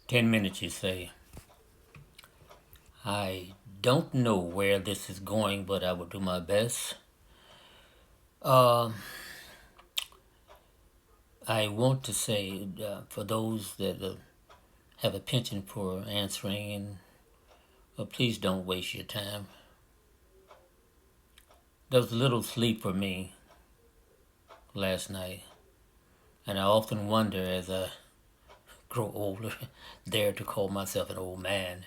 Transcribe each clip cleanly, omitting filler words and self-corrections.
10 minutes, you say. I don't know where this is going, but I will do my best. Uh, I want to say for those that have a penchant for answering, please don't waste your time. There was little sleep for me last night, and I often wonder as I grow older, dare to call myself an old man,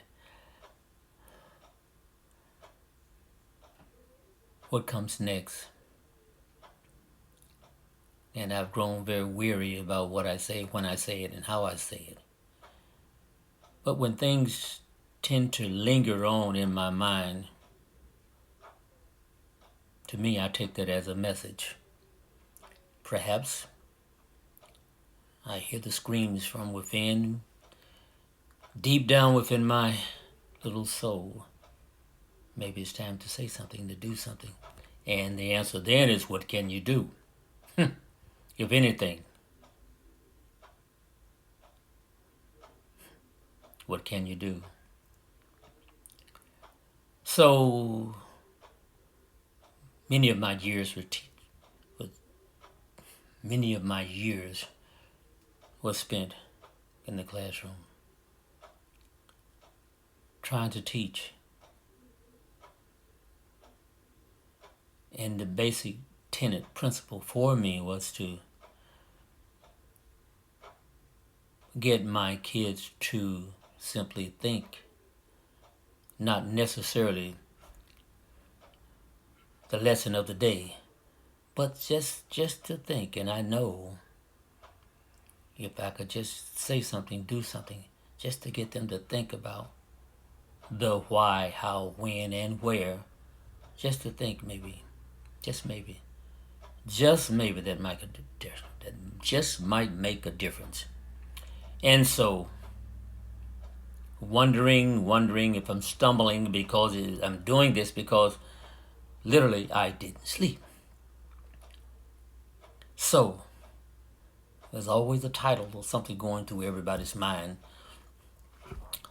what comes next? And I've grown very weary about what I say, when I say it, and how I say it. But when things tend to linger on in my mind, to me, I take that as a message. Perhaps I hear the screams from within, deep down within my little soul. Maybe it's time to say something, to do something. And the answer then is, what can you do? If anything, what can you do? So many of my years many of my years was spent in the classroom trying to teach. And the basic tenet principle for me was to get my kids to simply think, not necessarily the lesson of the day, but just to think. And I know if I could just say something, do something, just to get them to think about the why, how, when, and where, just to think, maybe, just maybe, that just might make a difference. And so, wondering if I'm stumbling because I'm doing this because literally I didn't sleep. So, there's always a title or something going through everybody's mind.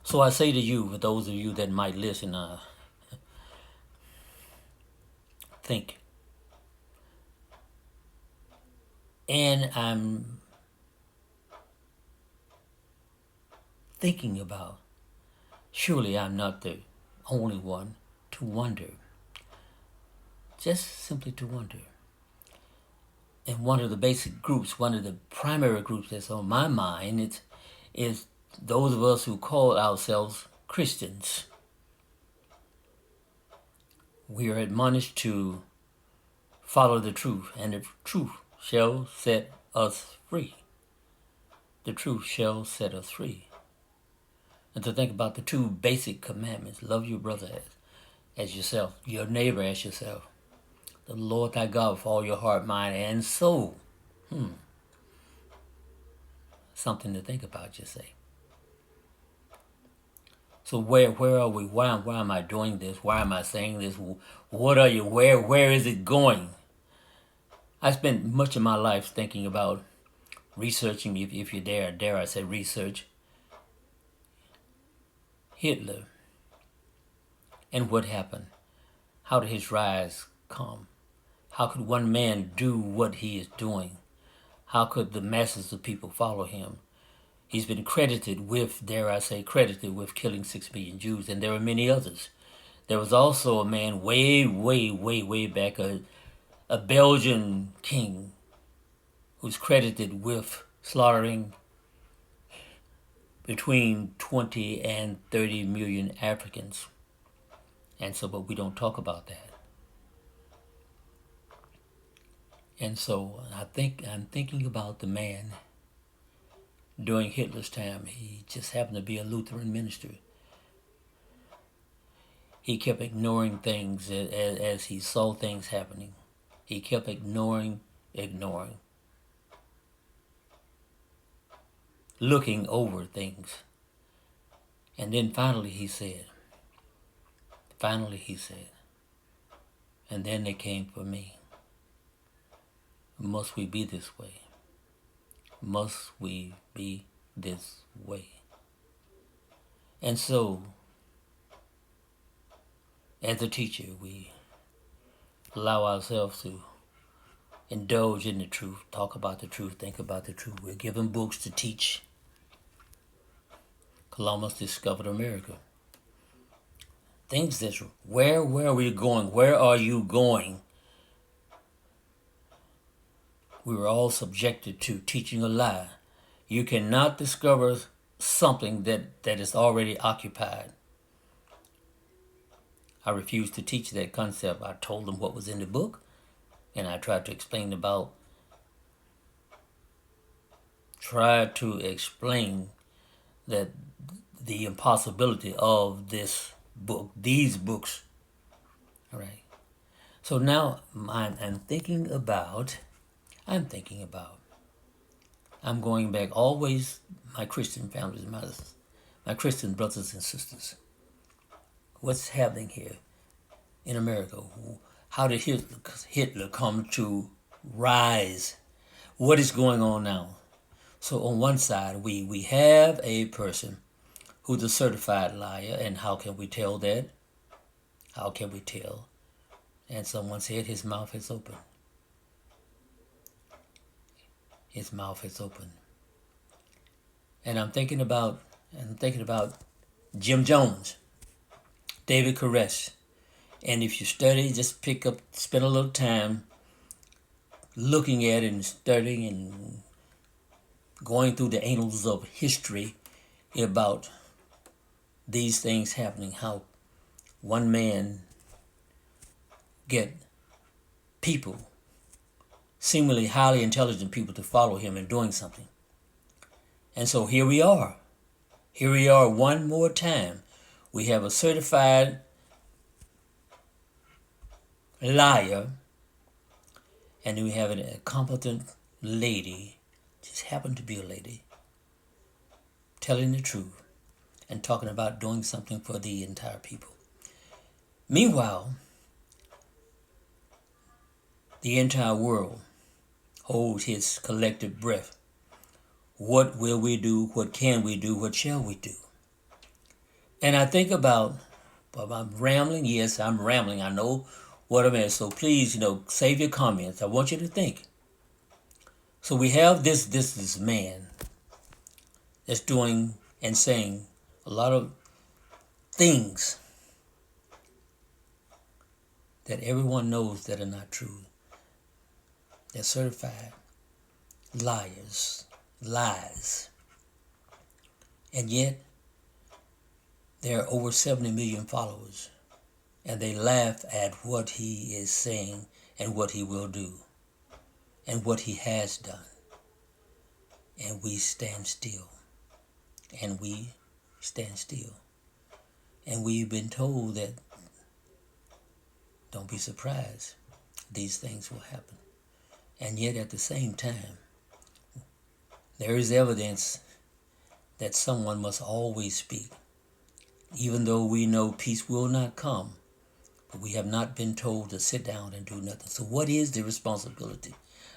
So I say to you, for those of you that might listen, think. And I'm thinking about, surely I'm not the only one to wonder. Just simply to wonder. And one of the basic groups, one of the primary groups that's on my mind is those of us who call ourselves Christians. We are admonished to follow the truth, and the truth shall set us free. The truth shall set us free. And to think about the two basic commandments: love your brother as yourself, your neighbor as yourself, the Lord thy God with all your heart, mind, and soul. Something to think about, you say. So where are we? Why am I doing this? Why am I saying this? What are you? Where is it going? I spent much of my life thinking about researching, if you dare I say research, Hitler and what happened. How did his rise come? How could one man do what he is doing? How could the masses of people follow him? He's been credited with, dare I say, credited with killing 6 million Jews, and there are many others. There was also a man way back, a Belgian king, who's credited with slaughtering between 20 and 30 million Africans. And so, but we don't talk about that. And so I'm thinking about the man during Hitler's time. He just happened to be a Lutheran minister. He kept ignoring things as he saw things happening. He kept ignoring, looking over things. And then finally he said, and then they came for me. Must we be this way? Must we be this way? And so, as a teacher, we allow ourselves to indulge in the truth, talk about the truth, think about the truth. We're given books to teach. Columbus discovered America. Things that, where are we going? Where are you going? We were all subjected to teaching a lie. You cannot discover something that is already occupied. I refused to teach that concept. I told them what was in the book, and I tried to explain that the impossibility of this book, these books. All right. So now I'm thinking about, I'm going back always, my Christian families, my Christian brothers and sisters. What's happening here in America? How did Hitler come to rise? What is going on now? So on one side, we have a person who's a certified liar, and how can we tell that? How can we tell? And someone said his mouth is open. His mouth is open. And I'm thinking about Jim Jones, David Koresh. And if you study, just spend a little time looking at it and studying and going through the annals of history about these things happening, how one man get people, seemingly highly intelligent people, to follow him in doing something. And so here we are. Here we are one more time. We have a certified liar, and we have a competent lady, just happened to be a lady, telling the truth and talking about doing something for the entire people. Meanwhile, the entire world holds its collective breath. What will we do? What can we do? What shall we do? And I think about, well, I'm rambling. Yes, I'm rambling. I know what I mean. So please, save your comments. I want you to think. So we have this man that's doing and saying a lot of things that everyone knows that are not true. They're certified liars, lies. And yet, there are over 70 million followers, and they laugh at what he is saying and what he will do and what he has done. And we stand still. And we stand still. And we've been told that don't be surprised, these things will happen. And yet at the same time, there is evidence that someone must always speak. Even though we know peace will not come, but we have not been told to sit down and do nothing. So what is the responsibility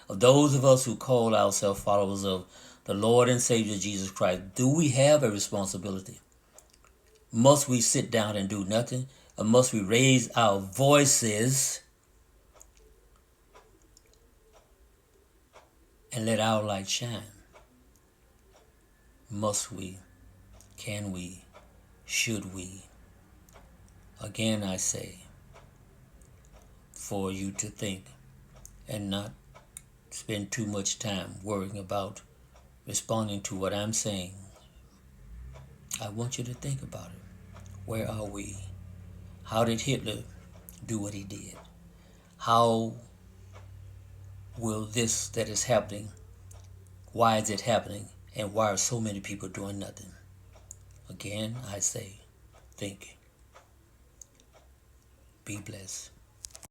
of those of us who call ourselves followers of the Lord and Savior Jesus Christ? Do we have a responsibility? Must we sit down and do nothing? Or must we raise our voices and let our light shine? Must we? Can we? Should we? Again, I say, for you to think and not spend too much time worrying about responding to what I'm saying. I want you to think about it. Where are we? How did Hitler do what he did? How will this that is happening, why is it happening? And why are so many people doing nothing? Again, I say, think. Be blessed.